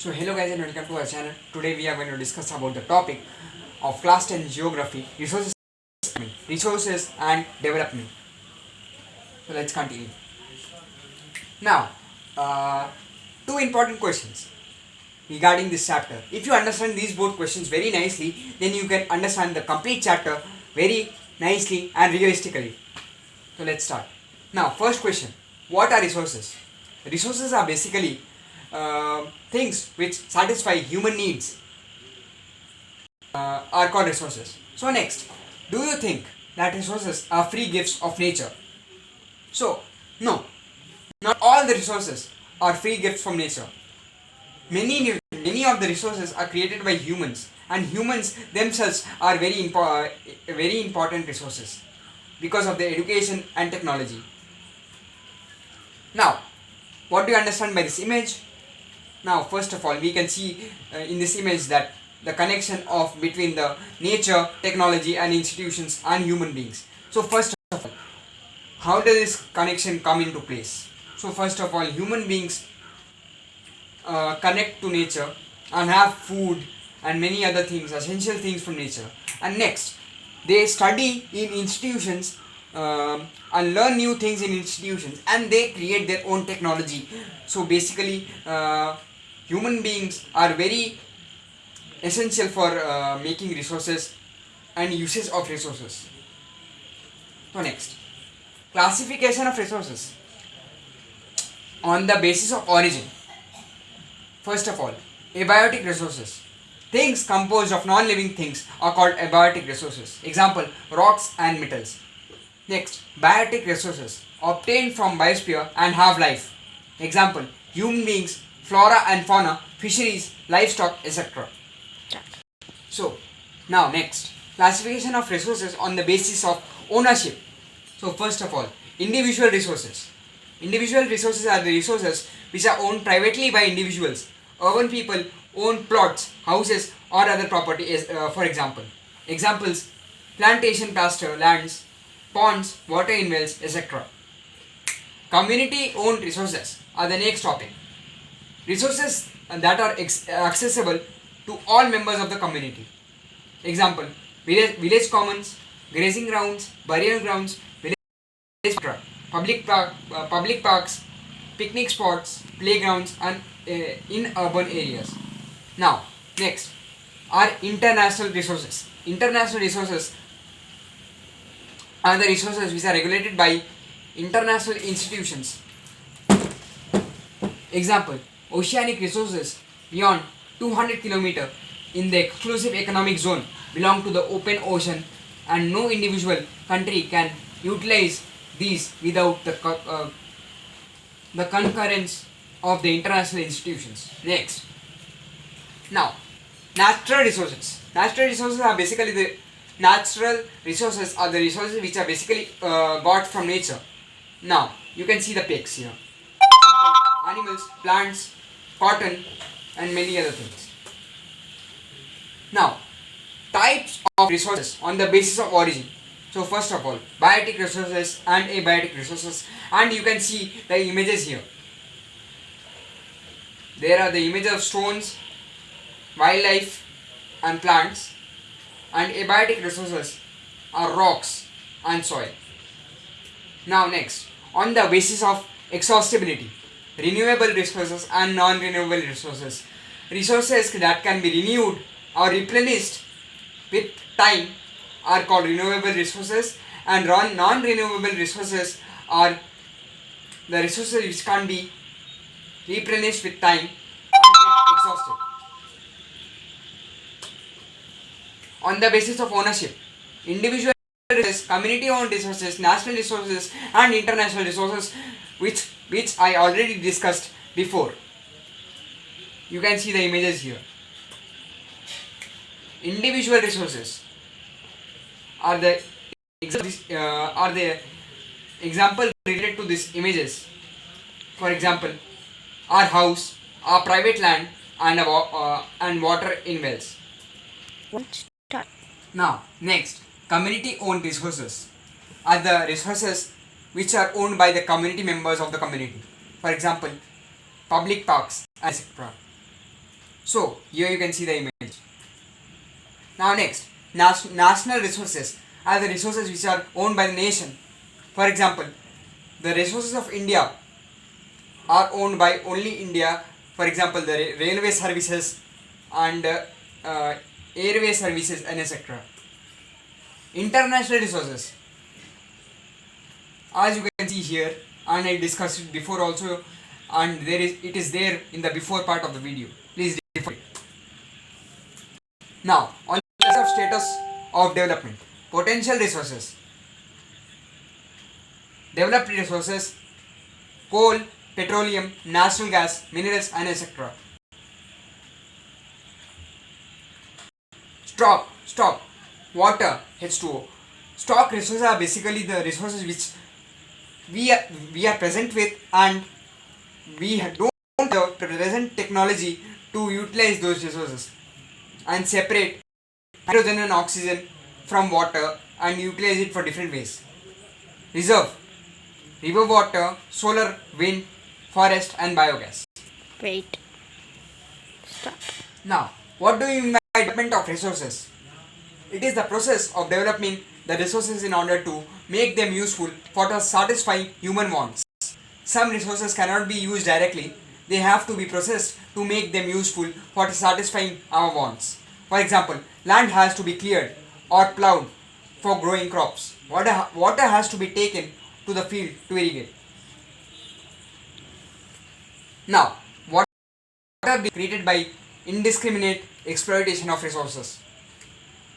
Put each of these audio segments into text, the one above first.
So hello guys and welcome to our channel. Today we are going to discuss about the topic of class 10 geography, resources and development. So let's continue. Now, two important questions regarding this chapter. If you understand these both questions very nicely, then you can understand the complete chapter very nicely and realistically. So let's start. Now, first question: what are resources? Resources are basically things which satisfy human needs are called resources. So next, do you think that resources are free gifts of nature? So no, not all the resources are free gifts from nature. Many of the resources are created by humans, and humans themselves are very important resources because of their education and technology. Now, what do you understand by this image? Now, first of all, we can see in this image that the connection of between the nature, technology, and institutions and human beings. So, first of all, how does this connection come into place? So, first of all, human beings connect to nature and have food and many other things, essential things from nature. And next, they study in institutions and learn new things in institutions, and they create their own technology. So basically, human beings are very essential for making resources and uses of resources. So next, classification of resources on the basis of origin. First of all, abiotic resources. Things composed of non-living things are called abiotic resources. Example, rocks and metals. Next, biotic resources obtained from biosphere and have life. Example, human beings, flora and fauna, fisheries, livestock, etc. So, now next, classification of resources on the basis of ownership. So, first of all, individual resources. Individual resources are the resources which are owned privately by individuals. Urban people own plots, houses, or other property. For example, examples: plantation pasture lands, ponds, water in wells, etc. Community owned resources are the next topic. Resources that are accessible to all members of the community. Example, village commons, grazing grounds, burial grounds, village etc. Public parks, picnic spots, playgrounds, and in urban areas. Now, next are international resources. International resources are the resources which are regulated by international institutions. Example, oceanic resources beyond 200 km in the exclusive economic zone belong to the open ocean, and no individual country can utilize these without the concurrence of the international institutions. Next, now, natural resources. Natural resources are basically the resources which are basically got from nature. Now, you can see the pics here. Animals, plants, cotton, and many other things. Now, types of resources on the basis of origin. So first of all, biotic resources and abiotic resources, and you can see the images here. There are the images of stones, wildlife, and plants, and abiotic resources are rocks and soil. Now next, on the basis of exhaustibility, renewable resources and non-renewable resources. Resources that can be renewed or replenished with time are called renewable resources, and non-renewable resources are the resources which can't be replenished with time and get exhausted. On the basis of ownership, individual resources, community owned resources, national resources, and international resources, which I already discussed before. You can see the images here. Individual resources are the example related to these images. For example, our house, our private land, and water in wells. Now, next, community owned resources are the resources which are owned by the community members of the community. For example, public parks, etc. So here you can see the image. Now next, national resources are the resources which are owned by the nation. For example, the resources of India are owned by only India. For example, the railway services and airway services and etc. International resources, as you can see here, and I discussed it before also, and it is there in the before part of the video. Please refer it. Now, on the status of development, potential resources, developed resources, coal, petroleum, natural gas, minerals and etc. Stock, water, H2O. Stock resources are basically the resources which we are present with, and we don't have the present technology to utilize those resources and separate hydrogen and oxygen from water and utilize it for different ways. Reserve, river water, solar, wind, forest and biogas. Wait. Stop. Now, what do you mean by development of resources? It is the process of developing the resources in order to make them useful for satisfying human wants. Some resources cannot be used directly, they have to be processed to make them useful for satisfying our wants. For example, land has to be cleared or plowed for growing crops. Water has to be taken to the field to irrigate. Now, water is created by indiscriminate exploitation of resources.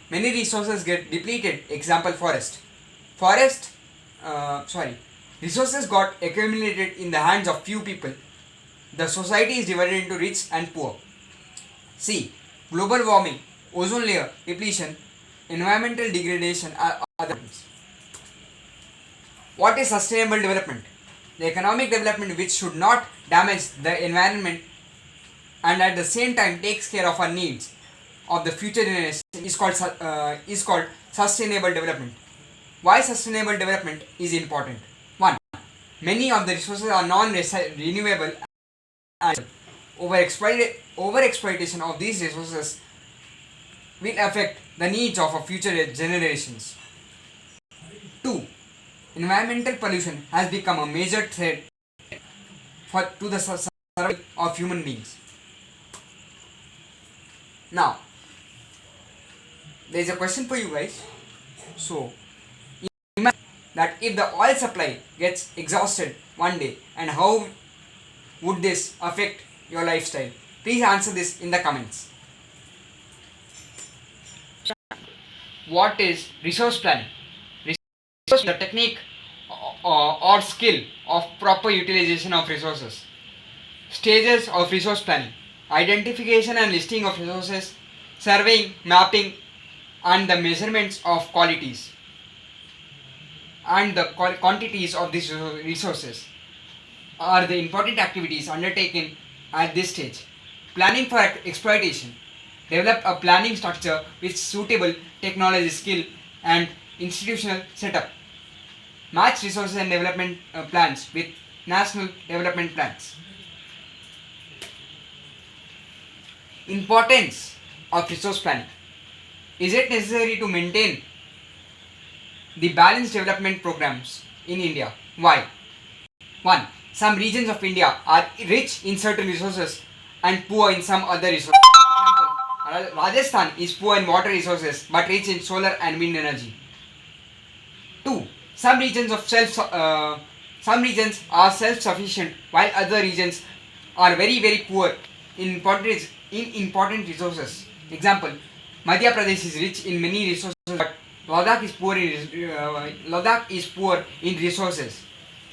Many resources get depleted. Example, resources got accumulated in the hands of few people. The society is divided into rich and poor. C. Global warming, ozone layer depletion, environmental degradation are other things. What is sustainable development? The economic development which should not damage the environment and at the same time takes care of our needs of the future generation is called sustainable development. Why sustainable development is important? 1. Many of the resources are non-renewable and overexploitation of these resources will affect the needs of our future generations. 2. Environmental pollution has become a major threat to the survival of human beings. Now, there is a question for you guys. So, imagine that if the oil supply gets exhausted one day, and how would this affect your lifestyle? Please answer this in the comments. What is resource planning? Resource is the technique or skill of proper utilization of resources. Stages of resource planning: identification and listing of resources, surveying, mapping and the measurements of qualities and the quantities of these resources are the important activities undertaken at this stage. Planning for exploitation: develop a planning structure with suitable technology, skill and institutional setup. Match resources and development plans with national development plans. Importance of resource planning. Is it necessary to maintain the balanced development programs in India? Why? 1. Some regions of India are rich in certain resources and poor in some other resources. For example, Rajasthan is poor in water resources but rich in solar and wind energy. 2. Some regions are self-sufficient while other regions are very poor in important resources. Example, Madhya Pradesh is rich in many resources but Ladakh is poor in resources.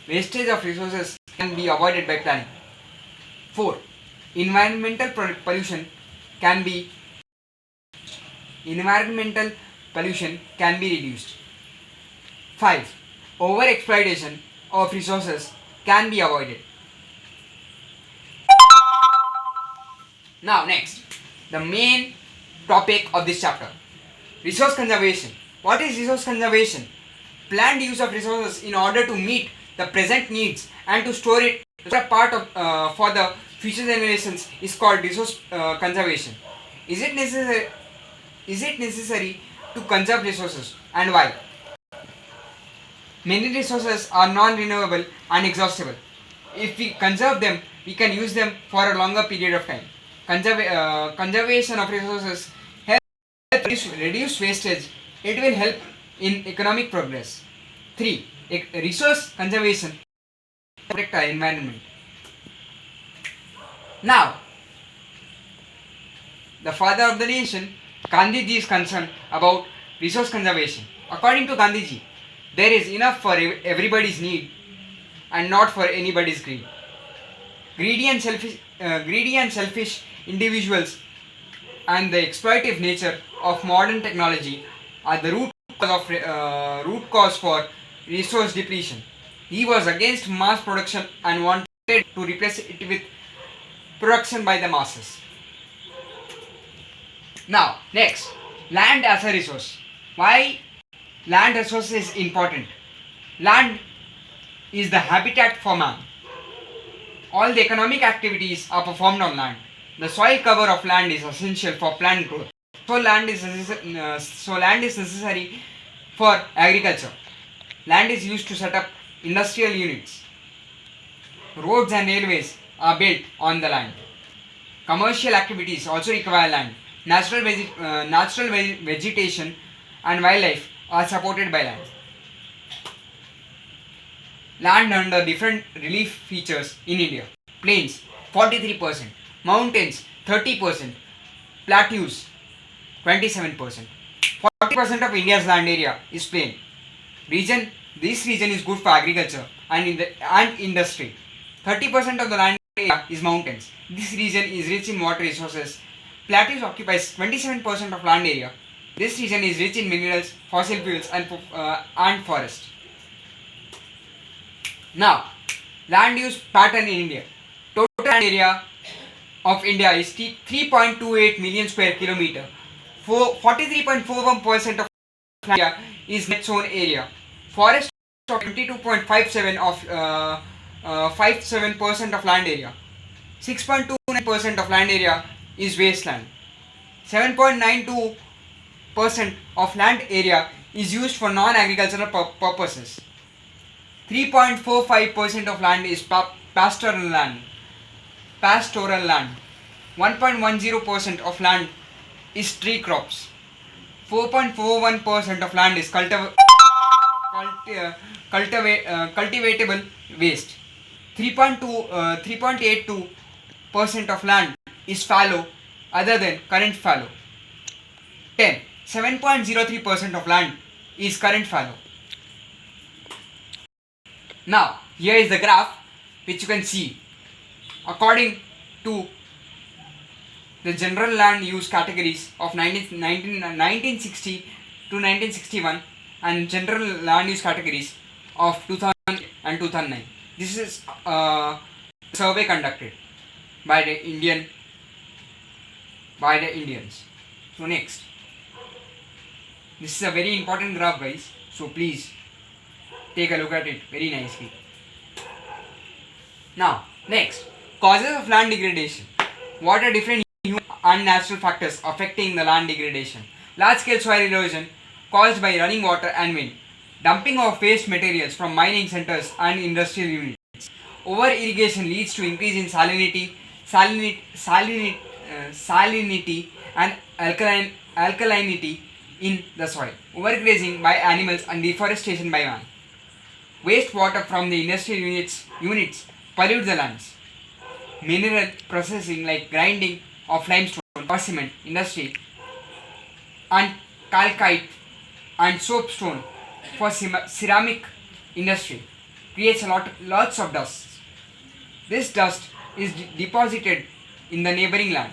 Wastage of resources can be avoided by planning. 4. Environmental pollution can be reduced. 5. Overexploitation of resources can be avoided. Now next, the main topic of this chapter, resource conservation. What is resource conservation? Planned use of resources in order to meet the present needs and to store it as a part of for the future generations is called resource conservation. Is it necessary? Is it necessary to conserve resources, and why? Many resources are non-renewable and exhaustible. If we conserve them, we can use them for a longer period of time. Conservation of resources helps reduce wastage. It will help in economic progress. 3. Resource conservation protect our environment. Now, the father of the nation, Gandhiji, is concerned about resource conservation. According to Gandhiji, there is enough for everybody's need and not for anybody's greed. Greedy and selfish individuals and the exploitative nature of modern technology are the root cause for resource depletion. He was against mass production and wanted to replace it with production by the masses. Now, next, land as a resource. Why land resource is important? Land is the habitat for man. All the economic activities are performed on land. The soil cover of land is essential for plant growth. So land is necessary for agriculture. Land is used to set up industrial units. Roads and railways are built on the land. Commercial activities also require land. Natural vegetation and wildlife are supported by land. Land under different relief features in India. Plains 43%, mountains 30%, plateaus 27%. 40% of India's land area is plain. This region is good for agriculture and industry. 30% of the land area is mountains. This region is rich in water resources. Plateaus occupies 27% of land area. This region is rich in minerals, fossil fuels and forest. Now, land use pattern in India. Total land area of India is 3.28 million square kilometer. 43.41% of land area is net zone area. Forest of 22.57 of 57% of land area. 6.29% of land area is wasteland. 7.92% of land area is used for non-agricultural purposes. 3.45% of land is pastoral land. 1.10% of land is tree crops. 4.41% of land is cultivatable waste. 3.82% of land is fallow other than current fallow. 7.03% of land is current fallow. Now, here is the graph which you can see. According to the general land use categories of 1960 to 1961 and general land use categories of 2000 and 2009. This is a survey conducted by the Indians. So next, this is a very important graph, guys. So please take a look at it very nicely. Now, next, causes of land degradation. What are different human and natural factors affecting the land degradation? Large-scale soil erosion caused by running water and wind. Dumping of waste materials from mining centers and industrial units. Over-irrigation leads to increase in salinity and alkalinity in the soil. Overgrazing by animals and deforestation by man. Wastewater from the industrial units pollute the lands. Mineral processing like grinding of limestone or cement industry and calcite and soapstone for ceramic industry creates lots of dust. This dust is deposited in the neighboring land.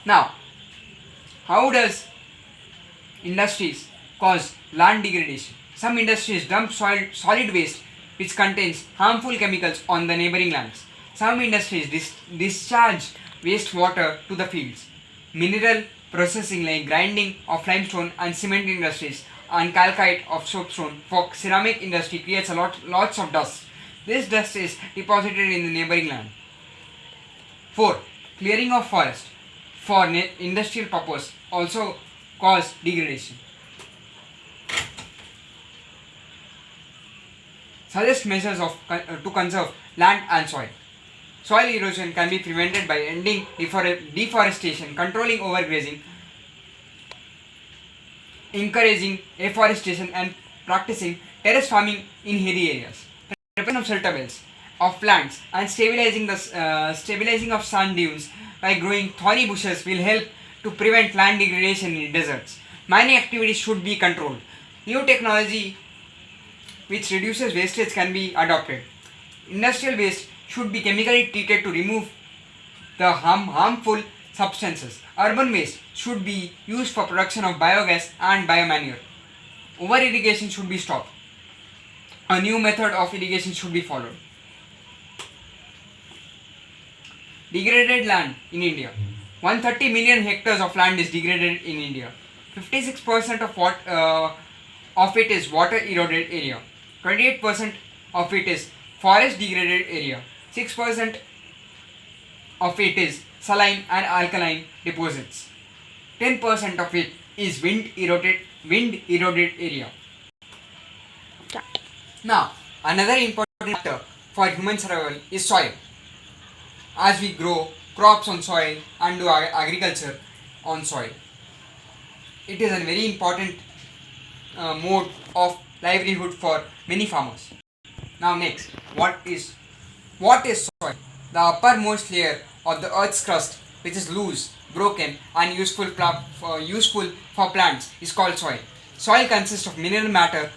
Now, how does industries cause land degradation? Some industries dump solid waste which contains harmful chemicals on the neighboring lands. Some industries discharge wastewater to the fields. Mineral processing like grinding of limestone and cement industries and calcite of soapstone for ceramic industry creates lots of dust. This dust is deposited in the neighboring land. 4. Clearing of forest for industrial purpose also cause degradation. Suggest measures to conserve land and soil. Soil erosion can be prevented by ending deforestation, controlling overgrazing, encouraging afforestation, and practicing terrace farming in hilly areas. Preparation of shelter belts of plants and stabilizing of sand dunes by growing thorny bushes will help to prevent land degradation in deserts. Mining activities should be controlled. New technology which reduces wastage can be adopted. Industrial waste should be chemically treated to remove the harmful substances. Urban waste should be used for production of biogas and biomanure. Over irrigation should be stopped. A new method of irrigation should be followed. Degraded land in India. 130 million hectares of land is degraded in India. 56% of it is water eroded area. 28% of it is forest degraded area. 6% of it is saline and alkaline deposits. 10% of it is wind eroded area. Now, another important factor for human survival is soil. As we grow crops on soil and do agriculture on soil, it is a very important mode of livelihood for many farmers. Now next, what is soil? The uppermost layer of the earth's crust, which is loose, broken and useful for plants, is called soil. Soil consists of mineral matter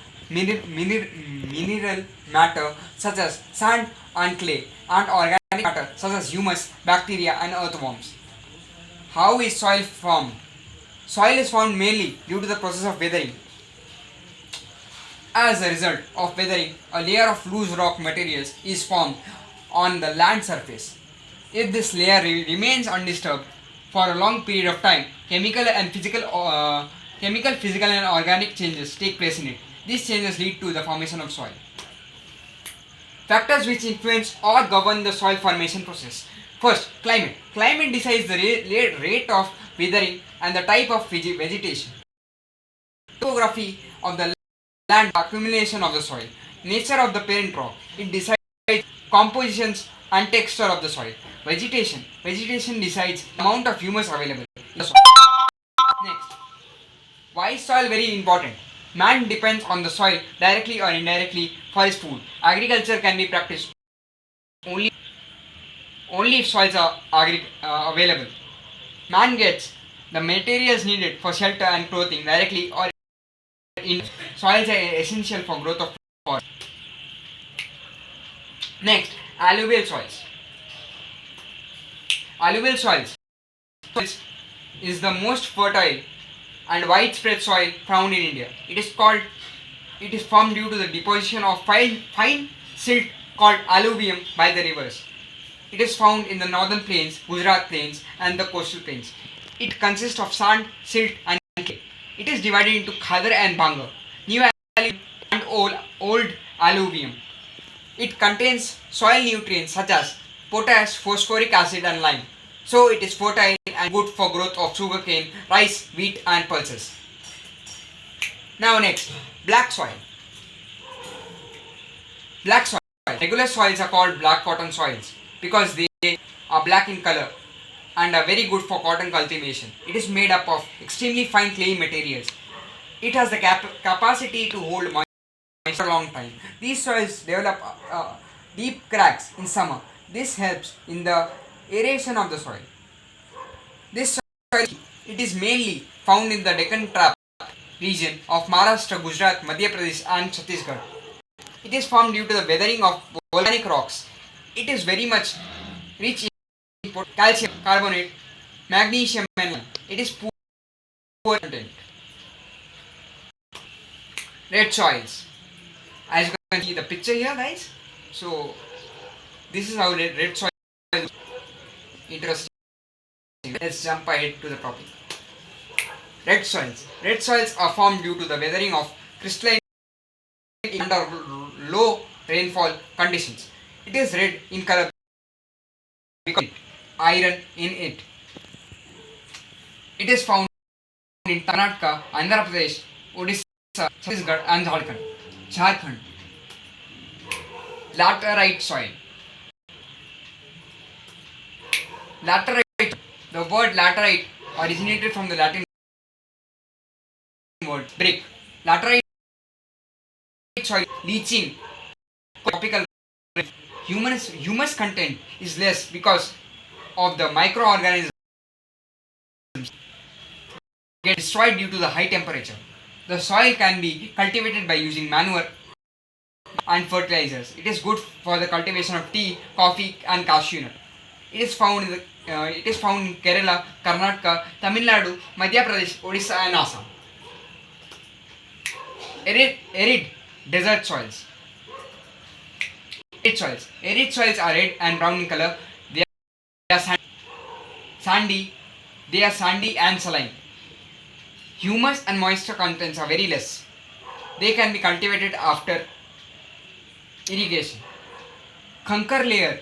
such as sand and clay, and organic matter such as humus, bacteria and earthworms. How is soil formed? Soil is formed mainly due to the process of weathering. As a result of weathering, a layer of loose rock materials is formed on the land surface. If this layer remains undisturbed for a long period of time, chemical, physical and organic changes take place in it. These changes lead to the formation of soil. Factors which influence or govern the soil formation process. First, climate. Climate decides the rate of weathering and the type of vegetation. Topography of the land, accumulation of the soil. Nature of the parent rock. It decides compositions and texture of the soil. Vegetation. Vegetation decides the amount of humus available in the soil. Next, why is soil very important? Man depends on the soil directly or indirectly for his food. Agriculture can be practiced only if soils are available. Man gets the materials needed for shelter and clothing directly or indirectly. Soils are essential for growth of forest. Next, alluvial soils. Alluvial soils is the most fertile and widespread soil found in India. It is formed due to the deposition of fine silt called alluvium by the rivers. It is found in the northern plains, Gujarat plains and the coastal plains. It consists of sand, silt and clay. It is divided into khadar and bhangar, new alluvium and old alluvium. It contains soil nutrients such as potash, phosphoric acid and lime. So it is fertile and good for growth of sugarcane, rice, wheat and pulses. Now next, black soil. Black soil. Regular soils are called black cotton soils because they are black in color and are very good for cotton cultivation. It is made up of extremely fine clay materials. It has the capacity to hold moisture for a long time. These soils develop deep cracks in summer. This helps in the aeration of the soil. This soil, it is mainly found in the Deccan Trap region of Maharashtra, Gujarat, Madhya Pradesh and Chhattisgarh. It is formed due to the weathering of volcanic rocks. It is very much rich in calcium carbonate, magnesium and iron. It is poor content. Red soils. As you can see the picture here, guys. So this is how red soil is. Interesting. Let's jump ahead to the topic. Red soils. Red soils are formed due to the weathering of crystalline under low rainfall conditions. It is red in color because iron in it. It is found in Karnataka, Andhra Pradesh, Odisha, Chhattisgarh and Jharkhand. Jharkhand. Laterite soil. Laterite. The word laterite originated from the Latin word brick. Laterite soil leaching tropical humus content is less because of the microorganisms get destroyed due to the high temperature. The soil can be cultivated by using manure and fertilizers. It is good for the cultivation of tea, coffee, and cashew nut. It is found in Kerala, Karnataka, Tamil Nadu, Madhya Pradesh, Odisha, and Assam. Arid desert soils. Arid soils are red and brown in color. They are sandy. They are sandy and saline. Humus and moisture contents are very less. They can be cultivated after irrigation. Conker layer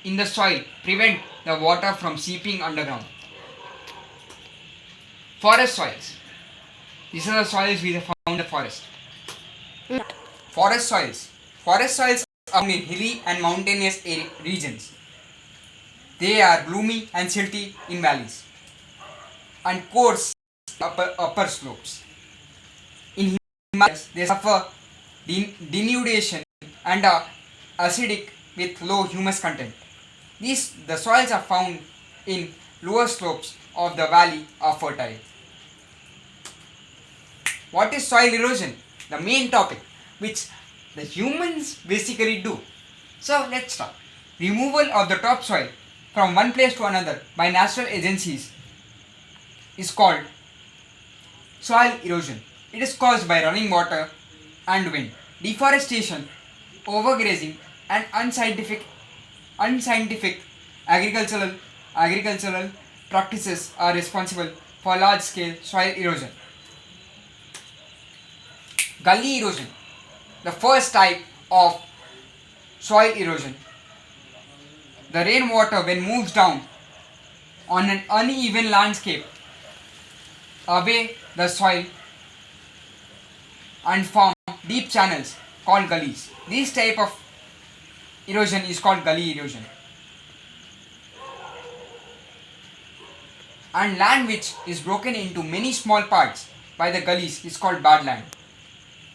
in the soil prevent the water from seeping underground. Forest soils. These are the soils we have found in the forest. Forest soils are found in hilly and mountainous regions. They are gloomy and silty in valleys and coarse upper slopes. In Himalayas, they suffer denudation and are acidic with low humus content. The soils are found in lower slopes of the valley are fertile. What is soil erosion? The main topic which the humans basically do. So let's start. Removal of the topsoil from one place to another by natural agencies is called soil erosion. It is caused by running water and wind. Deforestation, overgrazing, and unscientific agricultural practices are responsible for large scale soil erosion. Gully erosion, the first type of soil erosion. The rainwater, when moves down on an uneven landscape, away the soil and form deep channels called gullies. This type of erosion is called gully erosion. And land which is broken into many small parts by the gullies is called bad land.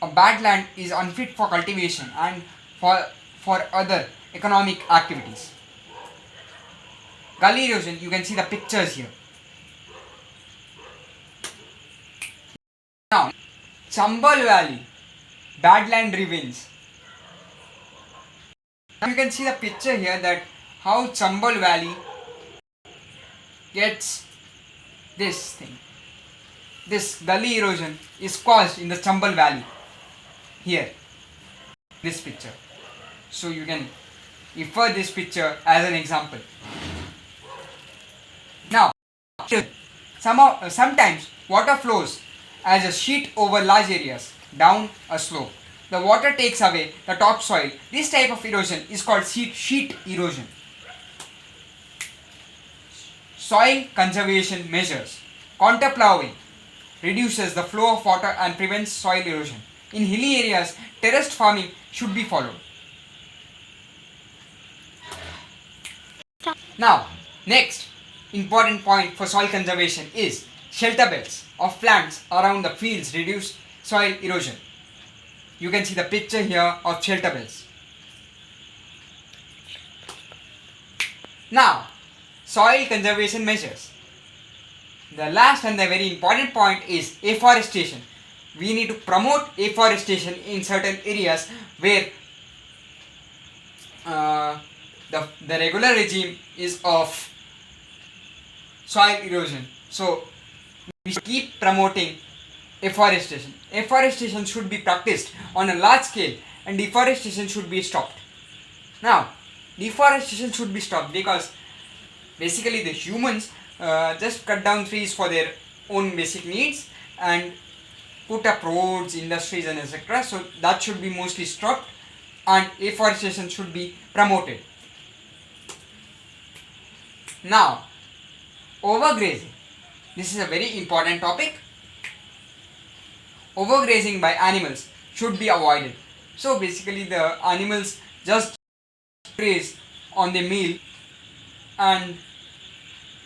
A bad land is unfit for cultivation and for other economic activities. Gully erosion, you can see the pictures here. Now, Chambal Valley, Badland ravines. You can see the picture here that how Chambal Valley gets this thing. This gully erosion is caused in the Chambal Valley. Here, this picture. So you can refer this picture as an example. Now, sometimes water flows as a sheet over large areas down a slope. The water takes away the topsoil. This type of erosion is called sheet erosion. Soil conservation measures. Contour plowing reduces the flow of water and prevents soil erosion. In hilly areas, terraced farming should be followed. Now, next important point for soil conservation is shelter belts of plants around the fields reduce soil erosion. You can see the picture here of shelter belts. Now, soil conservation measures. The last and the very important point is afforestation. We need to promote afforestation in certain areas where the regular regime is of soil erosion. So we should keep promoting afforestation. Afforestation should be practiced on a large scale and deforestation should be stopped. Now, deforestation should be stopped because basically the humans just cut down trees for their own basic needs and put up roads, industries and etc. So that should be mostly stopped and afforestation should be promoted. Now, overgrazing. This is a very important topic. Overgrazing by animals should be avoided. So basically the animals just graze on the meal and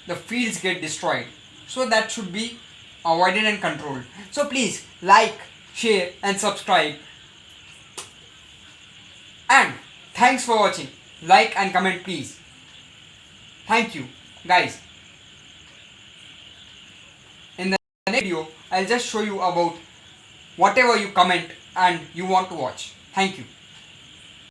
the fields get destroyed. So that should be avoided and controlled. So please like, share and subscribe. And thanks for watching. Like and comment please. Thank you guys. In the next video I'll just show you about whatever you comment and you want to watch. Thank you.